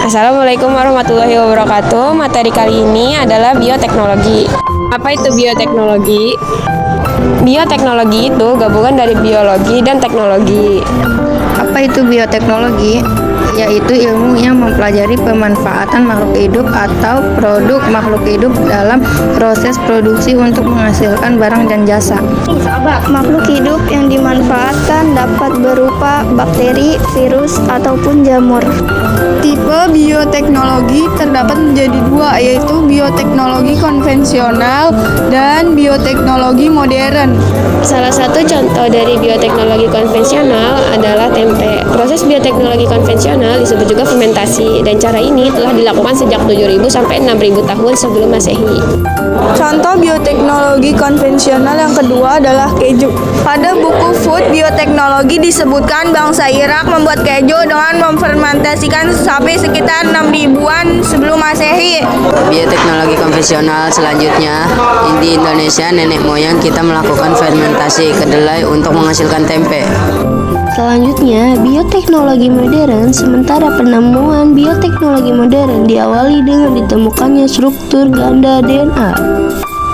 Assalamualaikum warahmatullahi wabarakatuh. Materi kali ini adalah bioteknologi. Apa itu bioteknologi? Bioteknologi itu gabungan dari biologi dan teknologi. Apa itu bioteknologi? Yaitu ilmu yang mempelajari pemanfaatan makhluk hidup atau produk makhluk hidup dalam proses produksi untuk menghasilkan barang dan jasa. Makhluk hidup yang dimanfaatkan dapat berupa bakteri, virus, ataupun jamur. Tipe bioteknologi terdapat menjadi dua, yaitu bioteknologi konvensional dan bioteknologi modern. Salah satu contoh dari bioteknologi konvensional adalah tempe. Proses bioteknologi konvensional disebut juga fermentasi, dan cara ini telah dilakukan sejak 7.000 sampai 6.000 tahun sebelum Masehi. Contoh bioteknologi konvensional yang kedua adalah keju. Pada buku Food Bioteknologi disebutkan bangsa Irak membuat keju dengan memfermentasikan sapi sekitar 6.000-an sebelum Masehi. Bioteknologi konvensional selanjutnya, di Indonesia nenek moyang kita melakukan fermentasi kedelai untuk menghasilkan tempe. Selanjutnya, bioteknologi modern. Sementara penemuan bioteknologi modern diawali dengan ditemukannya struktur ganda DNA.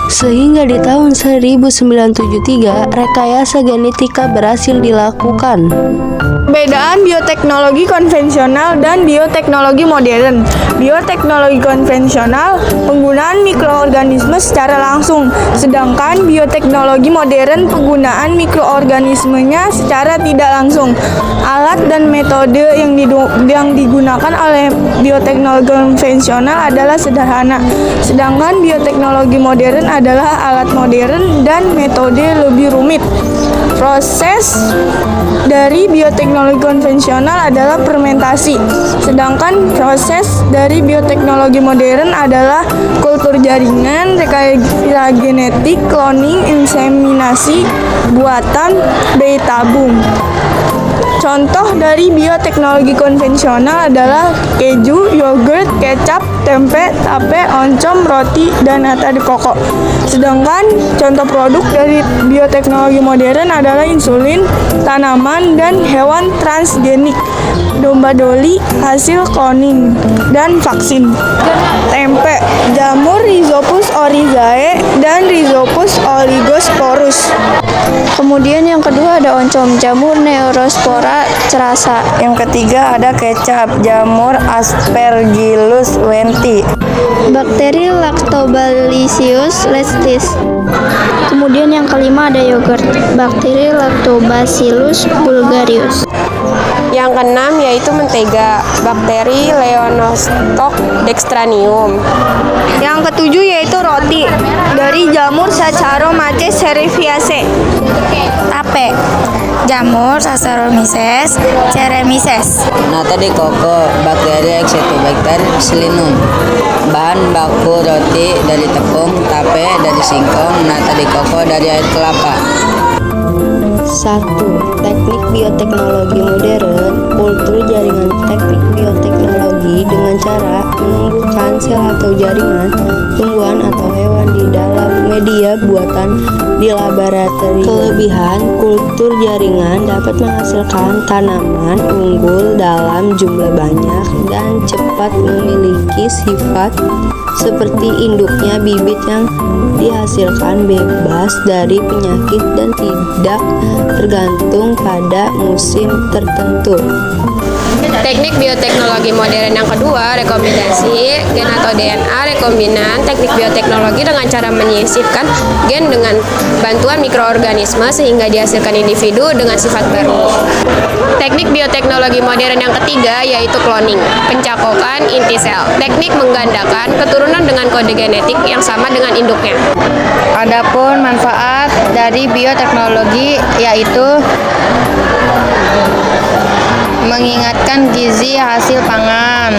Sehingga di tahun 1973, rekayasa genetika berhasil dilakukan. Perbedaan bioteknologi konvensional dan bioteknologi modern. Bioteknologi konvensional penggunaan mikroorganisme secara langsung, sedangkan bioteknologi modern penggunaan mikroorganismenya secara tidak langsung. Alat dan metode yang digunakan oleh bioteknologi konvensional adalah sederhana, sedangkan bioteknologi modern adalah alat modern dan metode lebih rumit. Proses dari bioteknologi konvensional adalah fermentasi, sedangkan proses dari bioteknologi modern adalah kultur jaringan, rekayasa genetik, cloning, inseminasi buatan, bayi tabung. Contoh dari bioteknologi konvensional adalah keju, yogurt, kecap, tempe, tape, oncom, roti, dan nata de coco. Sedangkan contoh produk dari bioteknologi modern adalah insulin, tanaman, dan hewan transgenik, domba doli, hasil cloning, dan vaksin. Tempe, jamur Rhizopus oryzae dan Rhizopus oligosporus. Kemudian yang kedua ada oncom, jamur Neurospora cerasa. Yang ketiga ada kecap, jamur Aspergillus wenti. Bakteri Lactobacillus lestis. Kemudian yang kelima ada yogurt, bakteri Lactobacillus bulgarius. Yang keenam yaitu mentega, bakteri Leonostoc dextranium. Yang ketujuh yaitu roti, dari jamur Saccharomyces cerevisiae. Tape, jamur Saccharomyces cerevisiae. Nata de coco, bakteri Excitobacter pseudomonas. Bahan baku roti dari tepung, tape dari singkong, nata de coco dari air kelapa. 1. Teknik bioteknologi modern. Kultur jaringan teknik bioteknologi dengan cara menumbuhkan sel atau jaringan tumbuhan atau hewan di dalam media buatan di laboratorium. Kelebihan kultur jaringan dapat menghasilkan tanaman unggul dalam jumlah banyak dan cepat, memiliki sifat seperti induknya bibit yang dihasilkan bebas dari penyakit dan tidak tergantung pada musim tertentu. Teknik bioteknologi modern yang kedua, rekomendasi gen atau DNA rekombinan. Teknik bioteknologi dengan cara menyisipkan gen dengan bantuan mikroorganisme sehingga dihasilkan individu dengan sifat baru. Teknik bioteknologi modern yang ketiga yaitu cloning, pencakokan inti sel. Teknik menggandakan keturunan dengan kode genetik yang sama dengan induknya. Adapun manfaat dari bioteknologi yaitu mengingatkan gizi hasil pangan,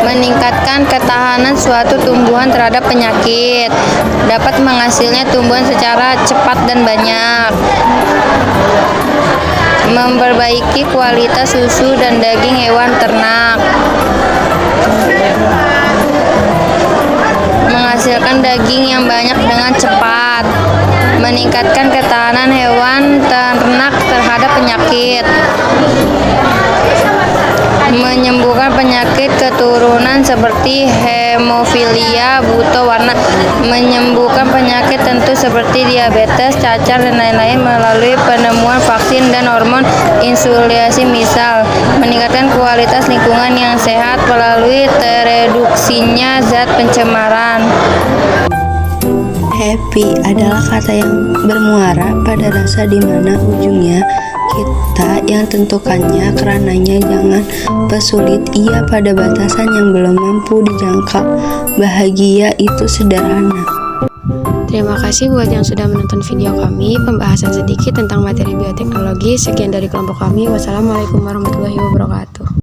meningkatkan ketahanan suatu tumbuhan terhadap penyakit, dapat menghasilnya tumbuhan secara cepat dan banyak, memperbaiki kualitas susu dan daging hewan ternak, menghasilkan daging yang banyak dengan cepat, meningkatkan ketahanan hewan ternak terhadap penyakit, menyembuhkan penyakit keturunan seperti hemofilia buta warna, menyembuhkan penyakit tentu seperti diabetes, cacar, dan lain-lain melalui penemuan vaksin dan hormon insulasi, misal meningkatkan kualitas lingkungan yang sehat melalui tereduksinya zat pencemaran. Happy adalah kata yang bermuara pada rasa di mana ujungnya kita yang tentukannya, karenanya jangan pesulit ia pada batasan yang belum mampu dijangkau. Bahagia itu sederhana. Terima kasih buat yang sudah menonton video kami, pembahasan sedikit tentang materi bioteknologi. Sekian dari kelompok kami. Wassalamualaikum warahmatullahi wabarakatuh.